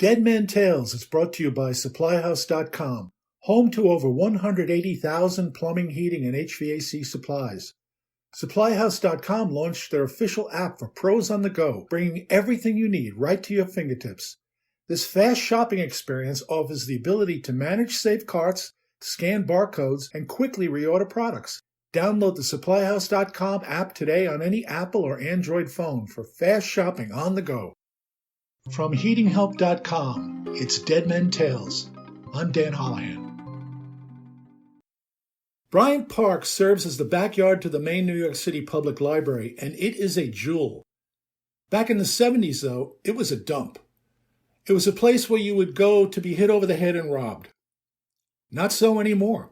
Dead Men Tales is brought to you by SupplyHouse.com, home to over 180,000 plumbing, heating, and HVAC supplies. SupplyHouse.com launched their official app for pros on the go, bringing everything you need right to your fingertips. This fast shopping experience offers the ability to manage safe carts, scan barcodes, and quickly reorder products. Download the SupplyHouse.com app today on any Apple or Android phone for fast shopping on the go. From HeatingHelp.com, it's Dead Men Tales. I'm Dan Holohan. Bryant Park serves as the backyard to the Maine, New York City Public Library, and it is a jewel. Back in the 70s, though, it was a dump. It was a place where you would go to be hit over the head and robbed. Not so anymore.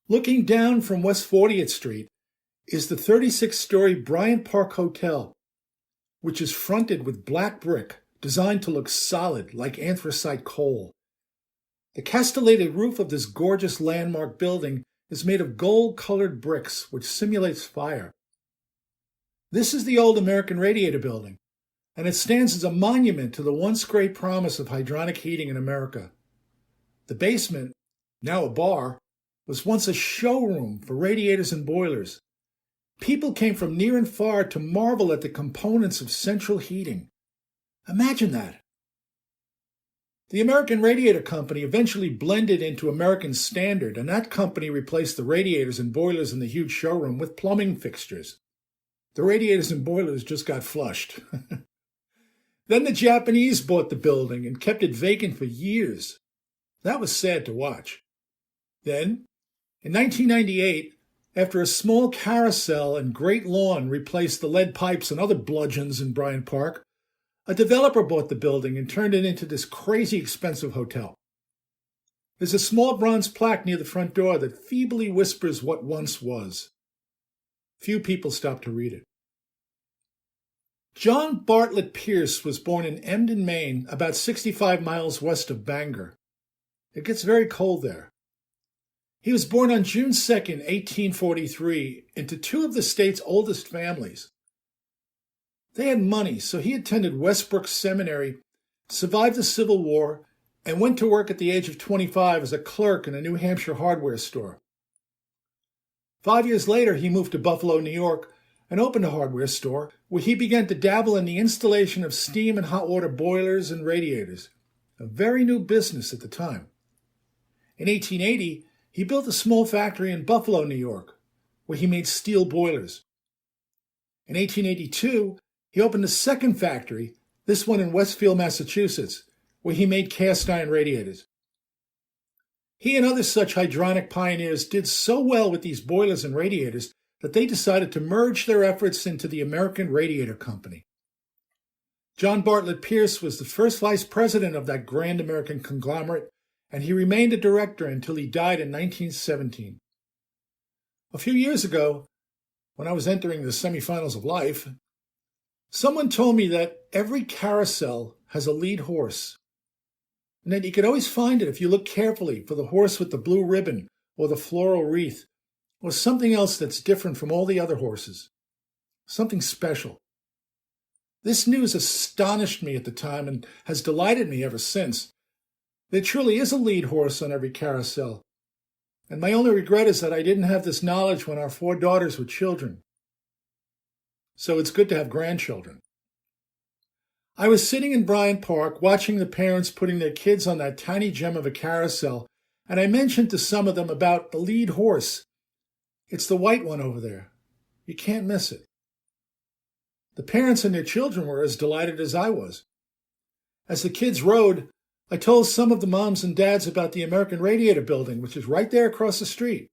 Looking down from West 40th Street is the 36-story Bryant Park Hotel, which is fronted with black brick designed to look solid like anthracite coal. The castellated roof of this gorgeous landmark building is made of gold-colored bricks, which simulates fire. This is the old American Radiator Building, and it stands as a monument to the once great promise of hydronic heating in America. The basement, now a bar, was once a showroom for radiators and boilers. People came from near and far to marvel at the components of central heating. Imagine that. The American Radiator Company eventually blended into American Standard, and that company replaced the radiators and boilers in the huge showroom with plumbing fixtures. The radiators and boilers just got flushed. Then the Japanese bought the building and kept it vacant for years. That was sad to watch. Then, in 1998, after a small carousel and great lawn replaced the lead pipes and other bludgeons in Bryant Park, a developer bought the building and turned it into this crazy expensive hotel. There's a small bronze plaque near the front door that feebly whispers what once was. Few people stop to read it. John Bartlett Pierce was born in Emden, Maine, about 65 miles west of Bangor. It gets very cold there. He was born on June 2, 1843, into two of the state's oldest families. They had money, so he attended Westbrook Seminary, survived the Civil War, and went to work at the age of 25 as a clerk in a New Hampshire hardware store. 5 years later, he moved to Buffalo, New York, and opened a hardware store where he began to dabble in the installation of steam and hot water boilers and radiators, a very new business at the time. In 1880, he built a small factory in Buffalo, New York, where he made steel boilers. In 1882, he opened a second factory, this one in Westfield, Massachusetts, where he made cast iron radiators. He and other such hydronic pioneers did so well with these boilers and radiators that they decided to merge their efforts into the American Radiator Company. John Bartlett Pierce was the first vice president of that grand American conglomerate, and he remained a director until he died in 1917. A few years ago, when I was entering the semifinals of life, someone told me that every carousel has a lead horse, and that you could always find it if you look carefully for the horse with the blue ribbon or the floral wreath, or something else that's different from all the other horses, something special. This news astonished me at the time and has delighted me ever since. There truly is a lead horse on every carousel, and my only regret is that I didn't have this knowledge when our 4 daughters were children. So it's good to have grandchildren. I was sitting in Bryant Park watching the parents putting their kids on that tiny gem of a carousel, and I mentioned to some of them about the lead horse. It's the white one over there. You can't miss it. The parents and their children were as delighted as I was. As the kids rode, I told some of the moms and dads about the American Radiator Building, which is right there across the street.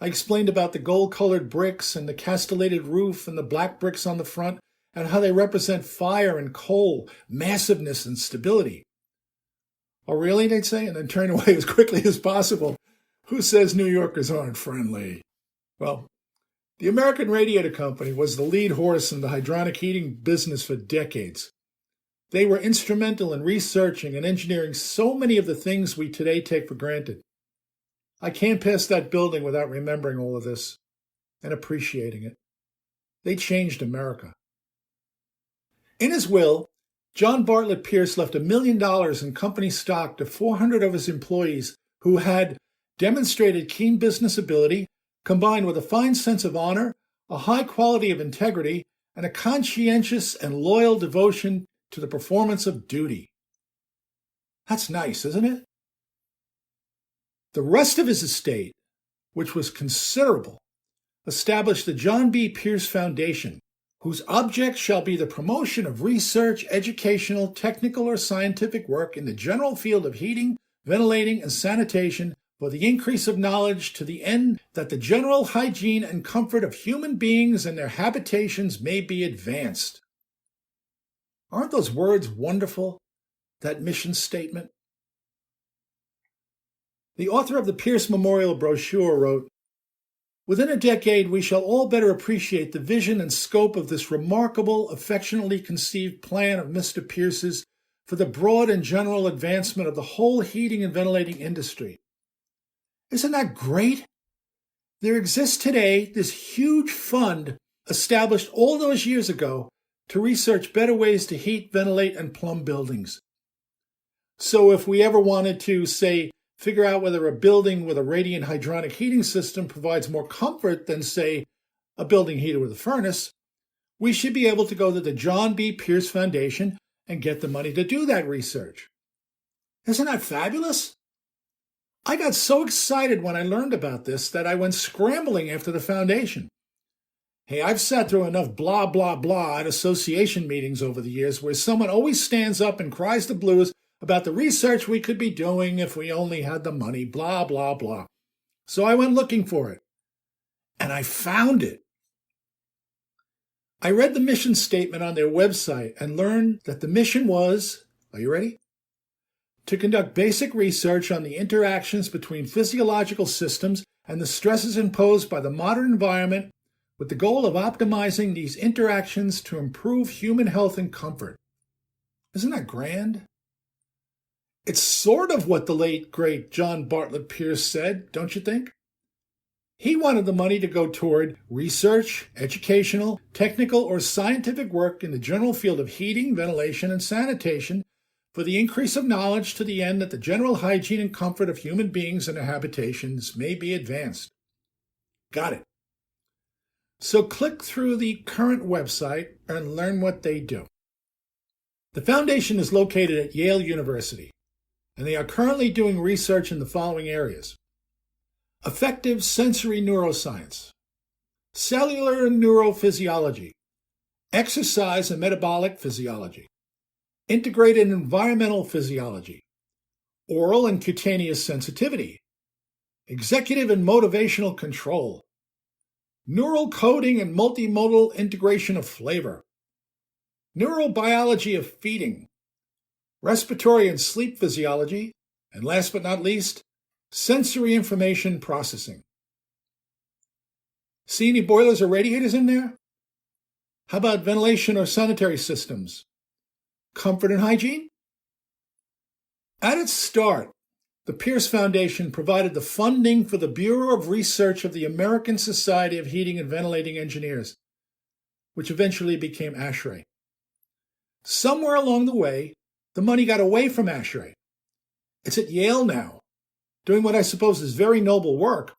I explained about the gold-colored bricks and the castellated roof and the black bricks on the front and how they represent fire and coal, massiveness and stability. Oh, really, they'd say, and then turn away as quickly as possible. Who says New Yorkers aren't friendly? Well, the American Radiator Company was the lead horse in the hydronic heating business for decades. They were instrumental in researching and engineering so many of the things we today take for granted. I can't pass that building without remembering all of this and appreciating it. They changed America. In his will, John Bartlett Pierce left $1 million in company stock to 400 of his employees who had demonstrated keen business ability, combined with a fine sense of honor, a high quality of integrity, and a conscientious and loyal devotion to the performance of duty. That's nice, isn't it? The rest of his estate, which was considerable, established the John B. Pierce Foundation, whose object shall be the promotion of research, educational, technical, or scientific work in the general field of heating, ventilating, and sanitation for the increase of knowledge to the end that the general hygiene and comfort of human beings and their habitations may be advanced. Aren't those words wonderful? That mission statement? The author of the Pierce Memorial brochure wrote, "Within a decade, we shall all better appreciate the vision and scope of this remarkable, affectionately conceived plan of Mr. Pierce's for the broad and general advancement of the whole heating and ventilating industry." Isn't that great? There exists today this huge fund established all those years ago to research better ways to heat, ventilate, and plumb buildings. So if we ever wanted to, say, figure out whether a building with a radiant hydronic heating system provides more comfort than, say, a building heater with a furnace, we should be able to go to the John B. Pierce Foundation and get the money to do that research. Isn't that fabulous? I got so excited when I learned about this that I went scrambling after the foundation. Hey, I've sat through enough blah, blah, blah at association meetings over the years where someone always stands up and cries the blues about the research we could be doing if we only had the money, blah, blah, blah. So I went looking for it, and I found it. I read the mission statement on their website and learned that the mission was, are you ready? To conduct basic research on the interactions between physiological systems and the stresses imposed by the modern environment with the goal of optimizing these interactions to improve human health and comfort. Isn't that grand? It's sort of what the late, great John Bartlett Pierce said, don't you think? He wanted the money to go toward research, educational, technical, or scientific work in the general field of heating, ventilation, and sanitation for the increase of knowledge to the end that the general hygiene and comfort of human beings and their habitations may be advanced. Got it. So click through the current website and learn what they do. The foundation is located at Yale University, and they are currently doing research in the following areas: affective sensory neuroscience, cellular neurophysiology, exercise and metabolic physiology, integrated environmental physiology, oral and cutaneous sensitivity, executive and motivational control, neural coding and multimodal integration of flavor, neurobiology of feeding, respiratory and sleep physiology, and last but not least, sensory information processing. See any boilers or radiators in there? How about ventilation or sanitary systems? Comfort and hygiene? At its start, the Pierce Foundation provided the funding for the Bureau of Research of the American Society of Heating and Ventilating Engineers, which eventually became ASHRAE. Somewhere along the way, the money got away from ASHRAE. It's at Yale now, doing what I suppose is very noble work.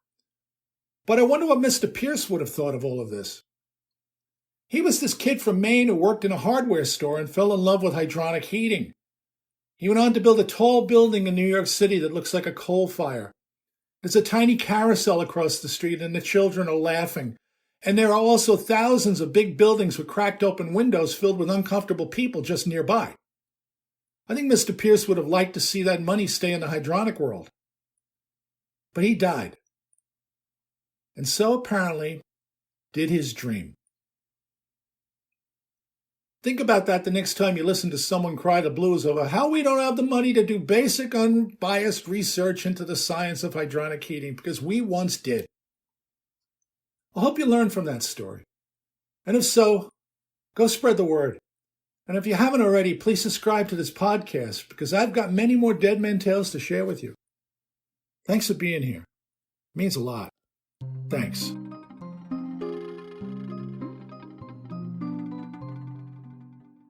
But I wonder what Mr. Pierce would have thought of all of this. He was this kid from Maine who worked in a hardware store and fell in love with hydronic heating. He went on to build a tall building in New York City that looks like a coal fire. There's a tiny carousel across the street and the children are laughing. And there are also thousands of big buildings with cracked open windows filled with uncomfortable people just nearby. I think Mr. Pierce would have liked to see that money stay in the hydronic world. But he died. And so apparently did his dream. Think about that the next time you listen to someone cry the blues over how we don't have the money to do basic unbiased research into the science of hydronic heating, because we once did. I hope you learned from that story. And if so, go spread the word. And if you haven't already, please subscribe to this podcast, because I've got many more Dead Man Tales to share with you. Thanks for being here. It means a lot. Thanks.